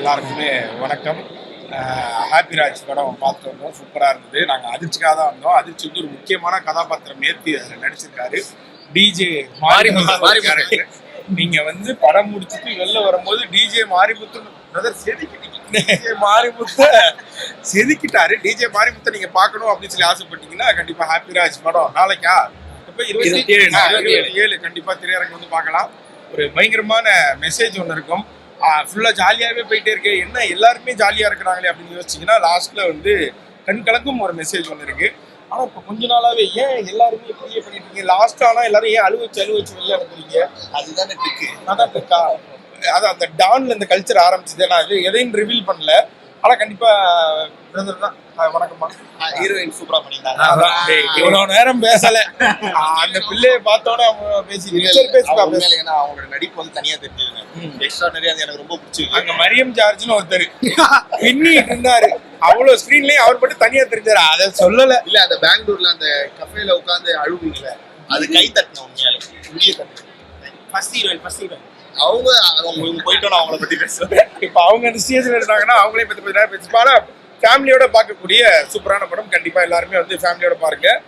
எல்லாருக்குமே வணக்கம். ஹாப்பி ராஜ் படம் பார்த்துட்டு வந்தோம். சூப்பராக இருந்தது. நாங்கள் அதிர்ச்சிக்காக தான் வந்தோம். அதிர்ச்சி வந்து ஒரு முக்கியமான கதாபாத்திரம் நேர்த்தி அதில் நடிச்சிருக்காரு. டிஜே மாரிமுத்து. நீங்கள் வந்து படம் முடிச்சுட்டு வெளில வரும்போது டிஜே மாரிமுத்து செதுக்கிட்டாரு. டிஜே மாரிமுத்தை நீங்கள் பார்க்கணும் அப்படின்னு சொல்லி ஆசைப்பட்டீங்கன்னா கண்டிப்பாக ஹாப்பி ராஜ் படம் நாளைக்கா இப்போ 27 கண்டிப்பாக திரையரங்கு வந்து பார்க்கலாம். ஒரு பயங்கரமான மெசேஜ் ஒன்று இருக்கும். ஃபுல்லாக ஜாலியாகவே போயிட்டே இருக்கு. என்ன எல்லாருமே ஜாலியாக இருக்கிறாங்களே அப்படின்னு யோசிச்சிங்கன்னா லாஸ்ட்டில் வந்து கண் கலக்கும் ஒரு மெசேஜ் ஒன்று இருக்குது. ஆனால் இப்போ கொஞ்ச நாளாகவே ஏன் எல்லாருமே இப்படியே பண்ணிட்டு இருக்கீங்க? லாஸ்ட் ஆனால் எல்லாரும் ஏன் அழுவச்சு வெளில அனுப்புறீங்க? அதுதானே ட்ரிக்கு. அதான் ட்ரிக்கா? அதான் அந்த டான்ல இந்த கல்ச்சர் ஆரம்பிச்சது. நான் இது எதையும் ரிவீல் பண்ணல. ஆனால் கண்டிப்பாக பிரதர் தான். வணக்கம்மா. ஹீரோயின் சூப்பரா பண்ணிருந்தாங்க. இவ்வளவு நேரம் பேசல. அந்த பிள்ளைய பார்த்தோன்னே அவங்க ஏன்னா அவங்களோட நடிப்பு வந்து தனியா தெரிஞ்சதுங்க. எக்ஸ்ட்ராடனரியா அது எனக்கு ரொம்ப பிடிச்சிருக்கு. அங்க மரியம் ஜார்ஜ்னு ஒருத்தர் பின்னிட்டு இருந்தாரு. அவ்வளவு ஸ்கிரீன்லயும் அவர் மட்டும் தனியா தெரிஞ்சாரு. அதை சொல்லல. இல்ல அந்த பெங்களூர்ல அந்த கஃபேல உட்காந்து அழுவீங்களே, அது கை தட்டின உண்மையாலே இந்திய தட்டு. ஃபர்ஸ்ட் ஹீரோயின் அவங்க போயிட்டோம். அவங்கள பத்தி பேசுறேன். இப்ப அவங்க அந்த ஸ்டேஜ்ல இருந்தாங்கன்னா அவங்களே பத்தி பேசிப்பாங்க. ஃபேமிலியோட பார்க்கக்கூடிய சூப்பரான படம். கண்டிப்பா எல்லாருமே வந்து ஃபேமிலியோட பாருங்க.